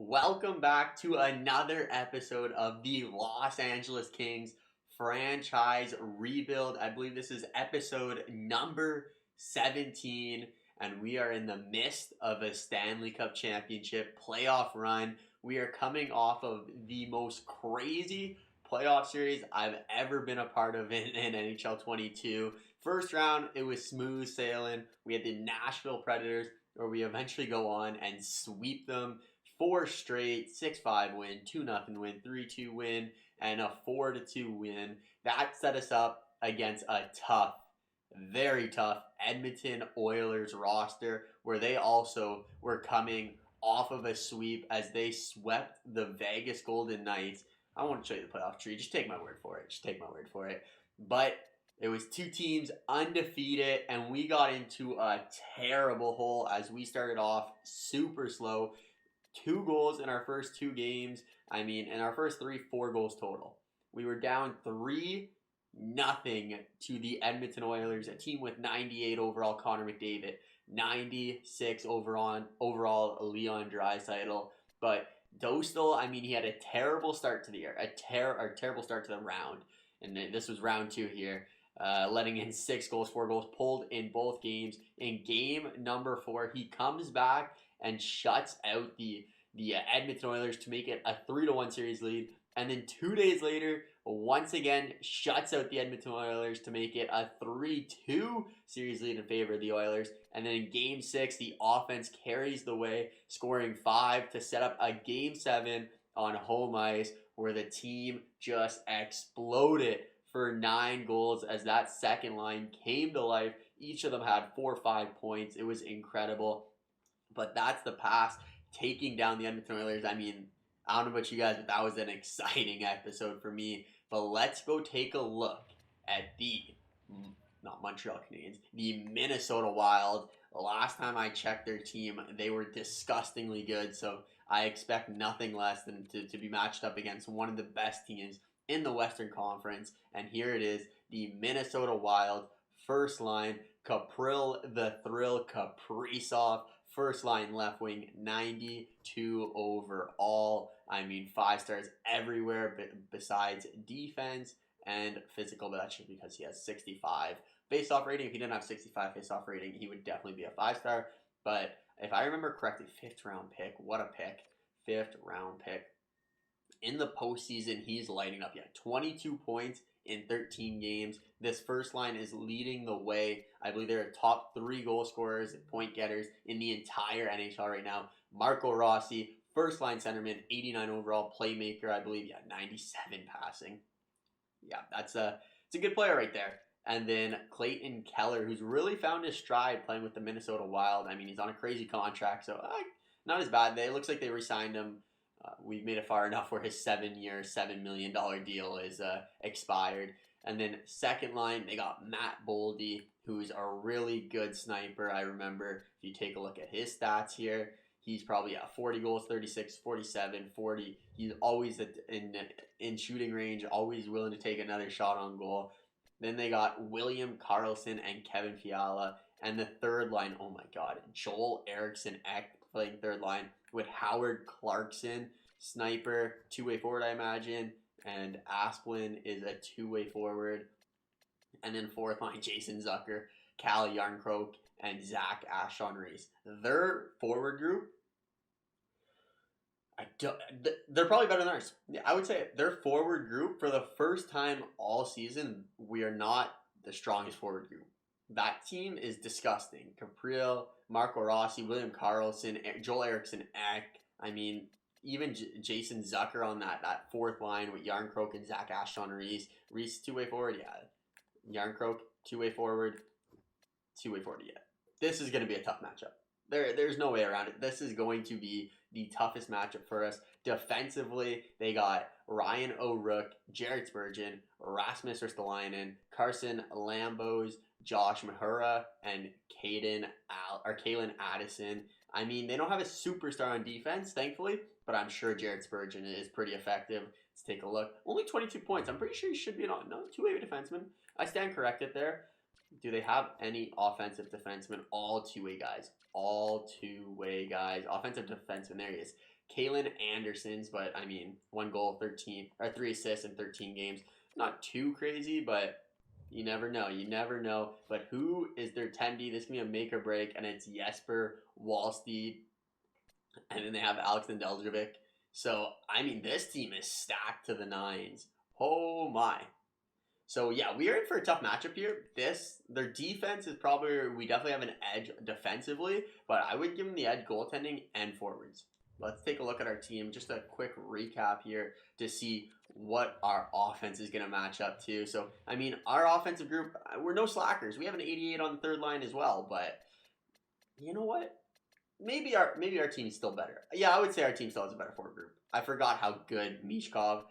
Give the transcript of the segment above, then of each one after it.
Welcome back to another episode of the Los Angeles Kings franchise rebuild. I believe this is episode number 17, and we are in the midst of a Stanley Cup championship playoff run. We are coming off of the most crazy playoff series I've ever been a part of in NHL 22. First round, it was smooth sailing. We had the Nashville Predators, where we eventually go on and sweep them. 4 straight, 6-5 win, 2-0 win, 3-2 win, and a 4-2 win. That set us up against a tough, very tough Edmonton Oilers roster, where they also were coming off of a sweep as they swept the Vegas Golden Knights. I won't show you the playoff tree. Just take my word for it. But it was 2 teams undefeated, and we got into a terrible hole as we started off super slow. 2 goals in our first 2 games. In our first 4 goals total. We were down 3-0 to the Edmonton Oilers, a team with 98 overall Connor McDavid, 96 overall Leon Draisaitl. But Dostal, he had a terrible start to the year, a terrible start to the round. And this was round 2 here. Letting in 6 goals, 4 goals, pulled in both games. In game number 4, he comes back and shuts out the Edmonton Oilers to make it a 3-1 series lead. And then 2 days later, once again, shuts out the Edmonton Oilers to make it a 3-2 series lead in favor of the Oilers. And then in Game 6, the offense carries the way, scoring 5 to set up a Game 7 on home ice, where the team just exploded for 9 goals as that second line came to life. Each of them had 4 or 5 points. It was incredible. But that's the past, taking down the Edmonton Oilers. I don't know about you guys, but that was an exciting episode for me. But let's go take a look at not Montreal Canadiens, the Minnesota Wild. Last time I checked their team, they were disgustingly good. So I expect nothing less than to be matched up against one of the best teams in the Western Conference. And here it is, the Minnesota Wild. First line, Kapril the Thrill Kaprizov. First line left wing, 92 overall. 5 stars everywhere besides defense and physical, but that's just because he has 65 face-off rating. If he didn't have 65 face-off rating, he would definitely be a 5-star. But if I remember correctly, 5th round pick. What a pick. 5th round pick. In the postseason, he's lighting up. 22 points in 13 games. This first line is leading the way. I believe they're top 3 goal scorers and point getters in the entire NHL right now. Marco Rossi, first line centerman, 89 overall, playmaker, I believe. 97 passing. It's a good player right there. And then Clayton Keller, who's really found his stride playing with the Minnesota Wild. He's on a crazy contract, so not as bad. It looks like they re-signed him. We've made it far enough where his 7-year, $7 million deal is expired. And then second line, they got Matt Baldi, who's a really good sniper. I remember, if you take a look at his stats here, he's probably 40 goals, 36, 47, 40. He's always in shooting range, always willing to take another shot on goal. Then they got William Karlsson and Kevin Fiala. And the third line, oh my God, Joel Eriksson Ek playing third line with Howard Clarkson, sniper, 2-way forward, I imagine. And Asplin is a 2-way forward. And then fourth line, Jason Zucker, Cal Yarncroke, and Zach Ashton-Reese. Their forward group, they're probably better than ours. I would say their forward group, for the first time all season, we are not the strongest forward group. That team is disgusting. Kapril, Marco Rossi, William Karlsson, Joel Eriksson Ek. Even Jason Zucker on that fourth line with Yarncroke and Zach Ashton-Reese. Reese, 2-way forward, Yarncroke, 2-way forward, 2-way forward, This is going to be a tough matchup. There's no way around it. This is going to be the toughest matchup for us. Defensively, they got Ryan O'Rourke, Jared Spurgeon, Rasmus Ristolainen, Carson Lambos, Josh Mahura, and Kalen Addison. They don't have a superstar on defense, thankfully, but I'm sure Jared Spurgeon is pretty effective. Let's take a look. Only 22 points. I'm pretty sure he should be another 2-way defenseman. I stand corrected there. Do they have any offensive defensemen? All 2-way guys. Offensive defenseman. There he is. Kalen Anderson's, but I mean, 1 goal, 13 or 3 assists in 13 games. Not too crazy, but you never know. You never know. But who is their 10D? This can be a make or break, and it's Jesper Wallsteed. And then they have Alex Nedeljkovic. So, I mean, this team is stacked to the nines. Oh my. So yeah, we are in for a tough matchup here. Their defense is probably, we definitely have an edge defensively, but I would give them the edge goaltending and forwards. Let's take a look at our team. Just a quick recap here to see what our offense is going to match up to. So, I mean, our offensive group, we're no slackers. We have an 88 on the third line as well, but you know what? Maybe our team's still better. Yeah, I would say our team still has a better forward group. I forgot how good Mishkov,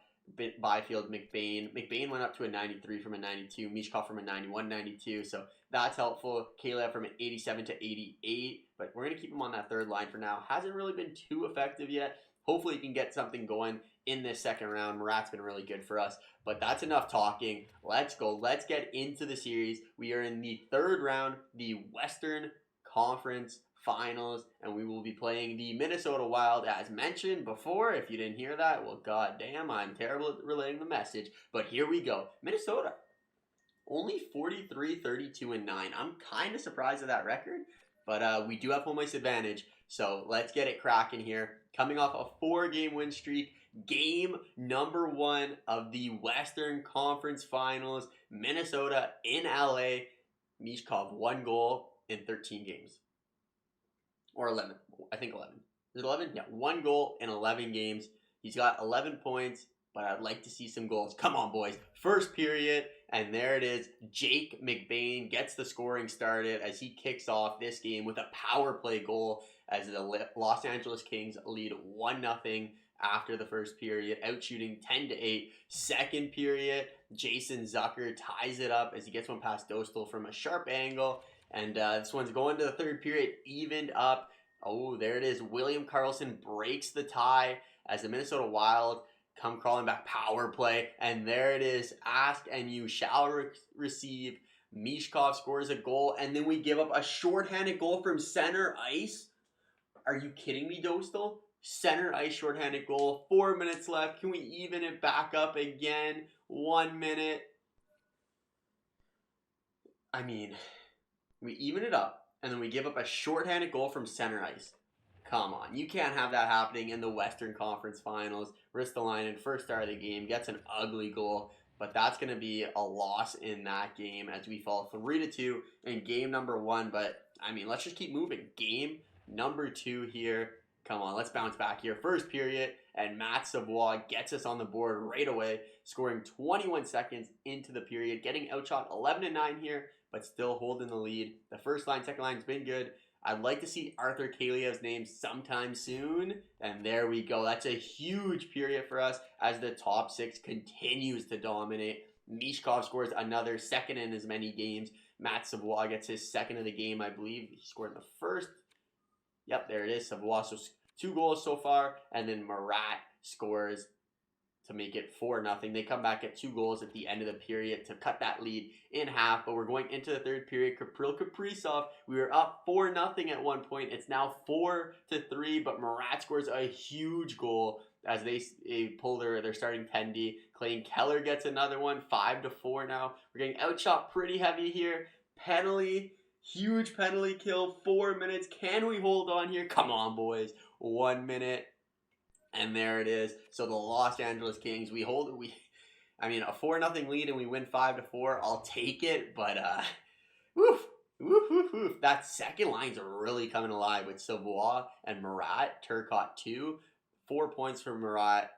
Byfield, McBain. McBain went up to a 93 from a 92. Mishkov from a 91, 92. So that's helpful. Kalev from an 87 to 88. But we're going to keep him on that third line for now. Hasn't really been too effective yet. Hopefully he can get something going in this second round. Murat's been really good for us. But that's enough talking. Let's go. Let's get into the series. We are in the third round, the Western Conference Finals, and we will be playing the Minnesota Wild as mentioned before. If you didn't hear that, well, goddamn, I'm terrible at relaying the message. But here we go. Minnesota, only 43, 32, and 9. I'm kind of surprised at that record, but we do have home ice advantage. So let's get it cracking here. Coming off a 4-game win streak, game number 1 of the Western Conference Finals. Minnesota in LA. Mishkov 1 goal in 13 games. Or 11. I think 11. Is it 11? Yeah, 1 goal in 11 games. He's got 11 points, but I'd like to see some goals. Come on, boys. First period, and there it is. Jake McBain gets the scoring started as he kicks off this game with a power play goal as the Los Angeles Kings lead 1-0 after the first period, outshooting 10-8. Second period, Jason Zucker ties it up as he gets one past Dostal from a sharp angle. And this one's going to the third period, evened up. Oh, there it is. William Karlsson breaks the tie as the Minnesota Wild come crawling back, power play. And there it is. Ask and you shall receive. Mishkov scores a goal. And then we give up a shorthanded goal from center ice. Are you kidding me, Dostal? Center ice shorthanded goal. 4 minutes left. Can we even it back up again? 1 minute. I mean, we even it up, and then we give up a shorthanded goal from center ice. Come on. You can't have that happening in the Western Conference Finals. Ristolainen, first star of the game, gets an ugly goal, but that's going to be a loss in that game as we fall 3-2 in game number 1. But, I mean, let's just keep moving. Game number 2 here. Come on, let's bounce back here. First period, and Matt Savoie gets us on the board right away, scoring 21 seconds into the period, getting outshot 11-9 here, but still holding the lead. The first line, second line's been good. I'd like to see Arthur Kaliev's name sometime soon. And there we go. That's a huge period for us as the top 6 continues to dominate. Mishkov scores another second in as many games. Matt Savoie gets his second of the game, I believe. He scored in the first. Yep, there it is. Savoie, so 2 goals so far. And then Murat scores to make it 4-0. They come back at 2 goals at the end of the period to cut that lead in half. But we're going into the third period. Kirill Kaprizov, we were up 4-0 at one point. It's now 4-3. But Murat scores a huge goal as they pull their starting 10D. Clayton Keller gets another one. 5-4 now. We're getting outshot pretty heavy here. Penalty. Huge penalty kill. 4 minutes. Can we hold on here? Come on, boys. 1 minute. And there it is. So the Los Angeles Kings, a 4-0 lead and we win 5-4. I'll take it, but woof. That second line's really coming alive with Savoie and Murat. Turcotte 2. 4 points for Murat,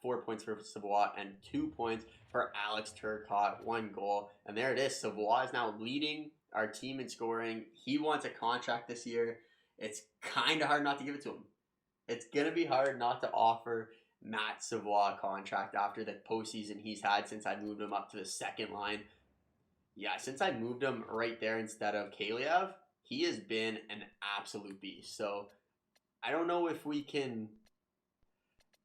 4 points for Savoie, and 2 points for Alex Turcotte. 1 goal. And there it is. Savoie is now leading our team in scoring. He wants a contract this year. It's kind of hard not to give it to him. It's going to be hard not to offer Matt Savoie a contract after the postseason he's had since I moved him up to the second line. Yeah, since I moved him right there instead of Kaliev, he has been an absolute beast. So I don't know if we can...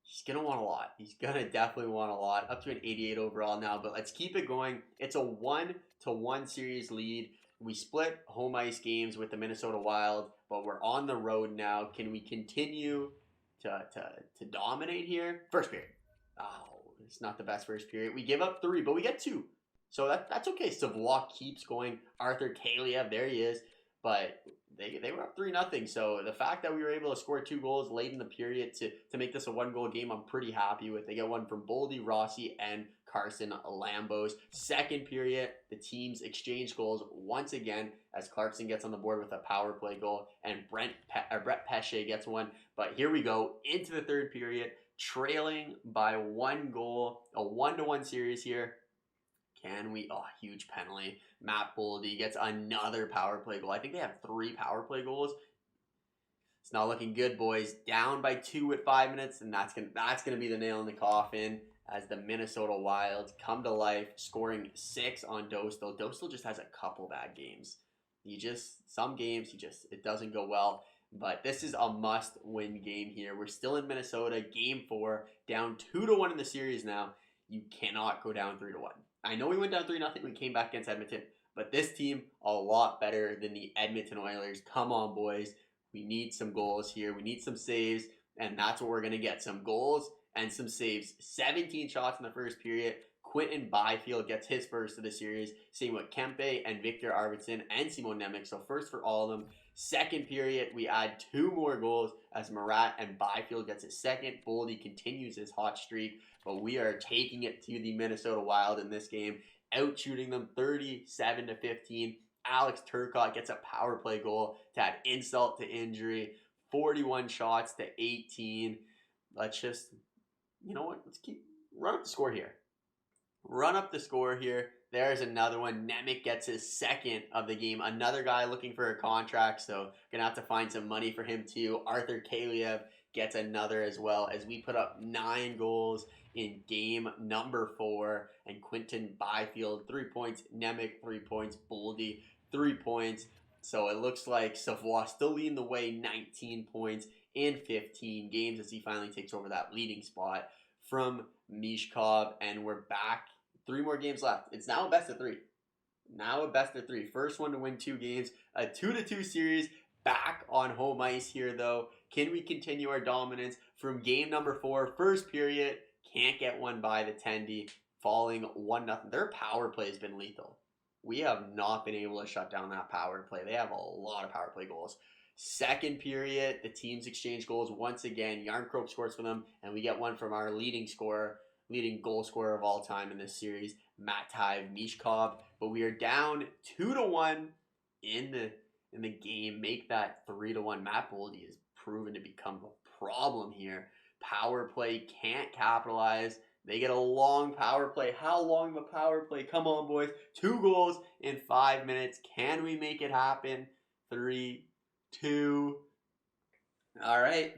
He's going to want a lot. He's going to definitely want a lot. Up to an 88 overall now, but let's keep it going. It's a 1-1 series lead. We split home ice games with the Minnesota Wild, but we're on the road now. Can we continue to dominate here. First period. Oh, it's not the best first period. We give up 3, but we get 2. So that's okay. Savoie keeps going. Arthur Kaliev, there he is. But they were up 3-0. So the fact that we were able to score 2 goals late in the period to make this a 1-goal game, I'm pretty happy with. They get one from Baldi, Rossi, and Carson Lambos. Second period, the teams exchange goals once again as Clarkson gets on the board with a power play goal and Brett Pesce gets one. But here we go into the third period, trailing by 1 goal, a 1-1 series here. Can we? Oh, huge penalty. Matt Baldi gets another power play goal. I think they have 3 power play goals. It's not looking good, boys. Down by 2 with 5 minutes, and that's gonna be the nail in the coffin as the Minnesota Wild come to life, scoring 6 on Dostal. Dostal just has a couple bad games. Some games it doesn't go well. But this is a must-win game here. We're still in Minnesota, game 4, down 2-1 in the series now. You cannot go down 3-1. I know we went down 3-0. We came back against Edmonton. But this team, a lot better than the Edmonton Oilers. Come on, boys. We need some goals here. We need some saves. And that's what we're going to get. Some goals and some saves. 17 shots in the first period. Quinton Byfield gets his first of the series. Same with Kempe and Victor Arvidsson and Simon Nemec. So first for all of them. Second period, we add 2 more goals as Marat and Byfield gets his second. Baldi continues his hot streak, but we are taking it to the Minnesota Wild in this game, out shooting them 37-15. Alex Turcotte gets a power play goal to add insult to injury. 41 shots to 18. Let's just, let's run up the score here. Run up the score here. There's another one. Nemec gets his second of the game. Another guy looking for a contract, so gonna have to find some money for him too. Arthur Kaliev gets another as well as we put up 9 goals in game number 4. And Quinton Byfield, 3 points. Nemec, 3 points. Baldi, 3 points. So it looks like Savoie still leading the way, 19 points in 15 games as he finally takes over that leading spot from Mishkov, and we're back. 3 more games left. It's now a best of 3. First one to win 2 games. A 2-2 series. Back on home ice here, though. Can we continue our dominance from game number 4? First period. Can't get one by the Tendy. Falling 1-0. Their power play has been lethal. We have not been able to shut down that power play. They have a lot of power play goals. Second period, the teams exchange goals once again. Yarncroke scores for them, and we get one from our leading goal scorer of all time in this series, Matvei Mishkov. But we are down 2-1 in the game. Make that 3-1. Matt Baldi has proven to become a problem here. Power play can't capitalize. They get a long power play. How long of a power play? Come on, boys. 2 goals in 5 minutes. Can we make it happen? 3, 2. All right.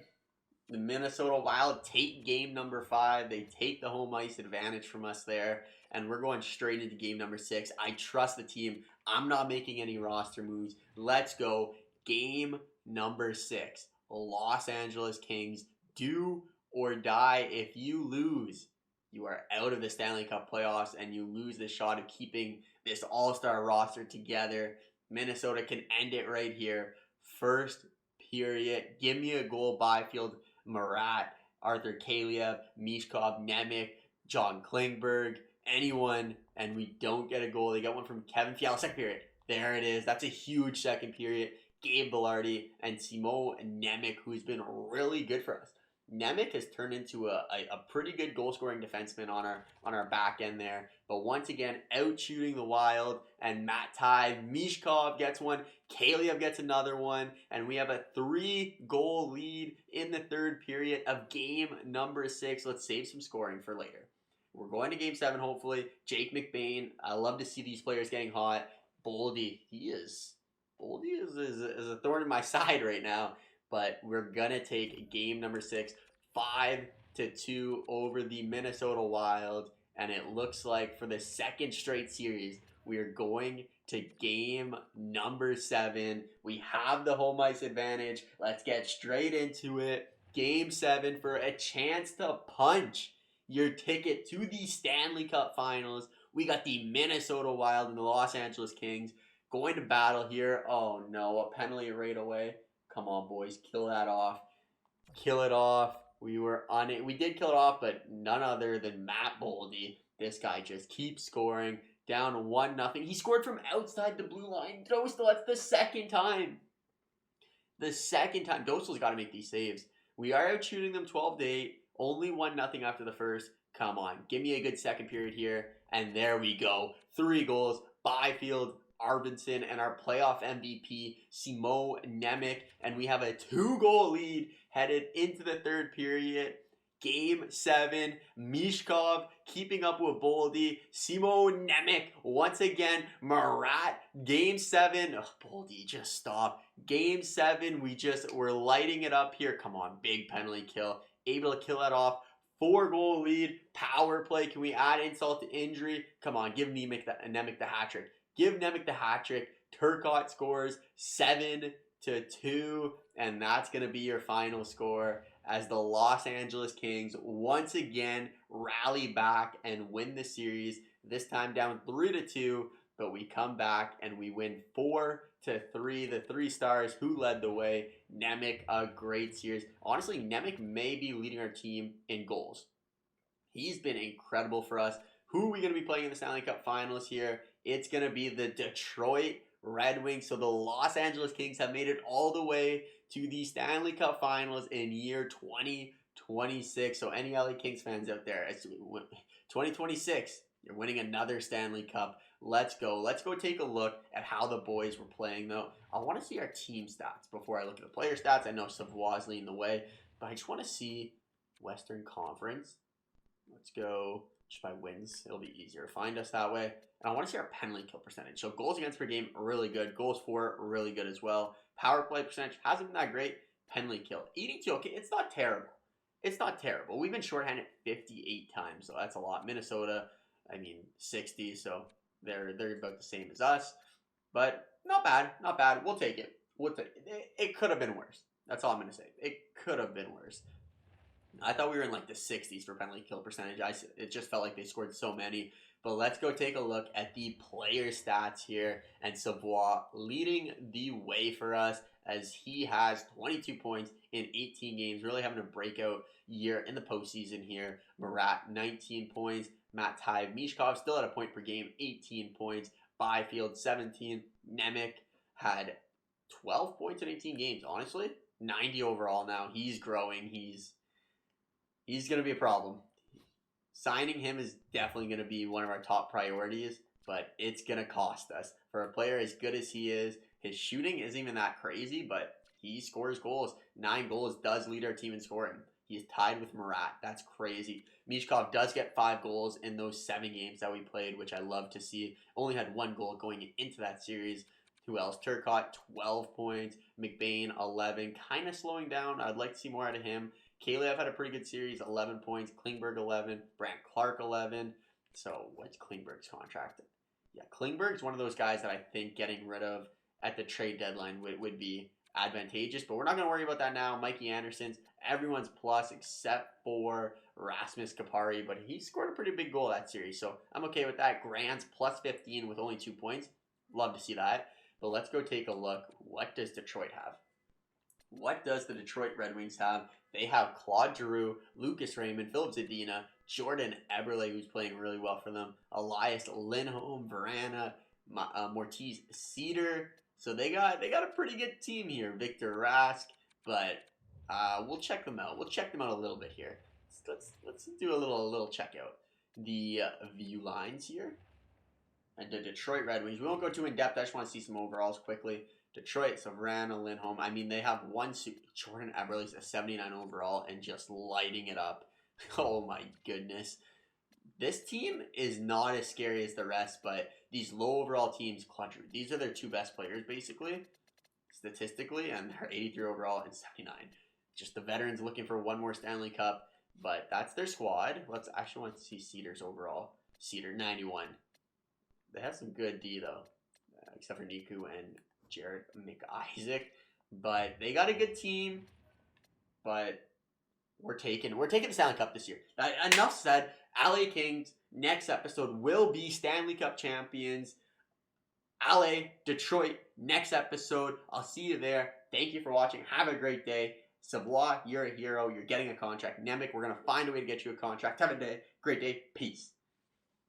The Minnesota Wild take game number 5. They take the home ice advantage from us there. And we're going straight into game number 6. I trust the team. I'm not making any roster moves. Let's go. Game number 6. Los Angeles Kings. Do or die. If you lose, you are out of the Stanley Cup playoffs and you lose the shot of keeping this all-star roster together. Minnesota can end it right here. First period. Give me a goal. Byfield, Marat, Arthur Kaliev, Mishkov, Nemec, John Klingberg, anyone, and we don't get a goal. They got one from Kevin Fiala. Second period. There it is. That's a huge second period. Gabe Baldi and Simon Nemec, who's been really good for us. Nemec has turned into a pretty good goal-scoring defenseman on our back end there. But once again, out shooting the Wild, and Matvei Mishkov gets one. Kaliev gets another one, and we have a 3-goal lead in the third period of game number 6. Let's save some scoring for later. We're going to game 7, hopefully. Jake McBain, I love to see these players getting hot. Baldi is a thorn in my side right now. But we're going to take game number 6, 5-2 over the Minnesota Wild. And it looks like for the second straight series, we are going to game number 7. We have the home ice advantage. Let's get straight into it. Game 7 for a chance to punch your ticket to the Stanley Cup Finals. We got the Minnesota Wild and the Los Angeles Kings going to battle here. Oh no, a penalty right away. Come on, boys, kill that off. kill it off. We were on it. We did kill it off, but none other than Matt Baldi. This guy just keeps scoring. Down 1-0. He scored from outside the blue line. Dostal, that's the second time. The second time. Dostal's got to make these saves. We are out shooting them 12-8. Only 1-0 after the first. Come on. Give me a good second period here. And there we go. 3 goals. Byfield, Arvidsson, and our playoff MVP, Simo Nemec. And we have a 2-goal lead headed into the third period. Game 7, Mishkov keeping up with Baldi. Simo Nemec once again. Marat, Game 7. Ugh, Baldi, just stop. Game 7, we're lighting it up here. Come on, big penalty kill. Able to kill that off. 4-goal lead. Power play. Can we add insult to injury? Come on, give Nemec the hat trick. Give Nemec the hat trick. Turcotte scores 7-2, and that's going to be your final score as the Los Angeles Kings once again rally back and win the series. This time down 3-2, but we come back and we win 4-3. The 3 stars who led the way. Nemec, a great series. Honestly, Nemec may be leading our team in goals. He's been incredible for us. Who are we going to be playing in the Stanley Cup Finals here? It's going to be the Detroit Red Wings. So the Los Angeles Kings have made it all the way to the Stanley Cup Finals in year 2026. So any LA Kings fans out there, it's 2026. You're winning another Stanley Cup. Let's go. Let's go take a look at how the boys were playing, though. I want to see our team stats before I look at the player stats. I know Savoie is leading the way, but I just want to see Western Conference. Let's go just by wins. It'll be easier to find us that way. And I want to see our penalty kill percentage. So goals against per game, really good. Goals for, really good as well. Power play percentage hasn't been that great. Penalty kill, 82. Okay, it's not terrible. It's not terrible. We've been shorthanded 58 times, so that's a lot. Minnesota, 60. So they're about the same as us. But not bad. Not bad. We'll take it. It could have been worse. That's all I'm going to say. It could have been worse. I thought we were in like the 60s for penalty kill percentage. It just felt like they scored so many. But let's go take a look at the player stats here. And Savoie leading the way for us as he has 22 points in 18 games. Really having a breakout year in the postseason here. Marat, 19 points. Matt Tyve, Mishkov still at a point per game, 18 points. Byfield, 17. Nemec had 12 points in 18 games. Honestly, 90 overall now. He's growing. He's going to be a problem. Signing him is definitely going to be one of our top priorities, but it's going to cost us. For a player as good as he is, his shooting isn't even that crazy, but he scores goals. 9 goals does lead our team in scoring. He's tied with Marat. That's crazy. Mishkov does get 5 goals in those 7 games that we played, which I love to see. Only had 1 goal going into that series. Who else? Turcotte, 12 points. McBain, 11. Kind of slowing down. I'd like to see more out of him. Kalev had a pretty good series, 11 points. Klingberg, 11. Brandt Clark, 11. So, what's Klingberg's contract? Yeah, Klingberg's one of those guys that I think getting rid of at the trade deadline would be advantageous. But we're not going to worry about that now. Mikey Anderson's everyone's plus except for Rasmus Kapari. But he scored a pretty big goal that series. So, I'm okay with that. Grant's plus 15 with only 2 points. Love to see that. But let's go take a look. What does Detroit have? What does the Detroit Red Wings have? They have Claude Giroux, Lucas Raymond, Philip Zadina, Jordan Eberle, who's playing really well for them, Elias Lindholm, Verana, Mortiz Cedar. So they got a pretty good team here. Victor Rask, but we'll check them out. We'll check them out a little bit here. Let's do a little check out. The view lines here. And the Detroit Red Wings. We won't go too in depth. I just want to see some overalls quickly. Detroit, so Verana, Lindholm. They have one suit. Jordan Eberle's a 79 overall and just lighting it up. Oh my goodness. This team is not as scary as the rest, but these low overall teams, these are their 2 best players basically, statistically, and they're 83 overall and 79. Just the veterans looking for one more Stanley Cup, but that's their squad. Let's actually want to see Cedar's overall. Cedar, 91. They have some good D though, except for Niku and Jared McIsaac, but they got a good team. But we're taking the Stanley Cup this year. Enough said. LA Kings next episode will be Stanley Cup champions. LA, Detroit next episode. I'll see you there. Thank you for watching. Have a great day. Savoie, you're a hero. You're getting a contract. Nemec, we're going to find a way to get you a contract. Have a great day. Peace.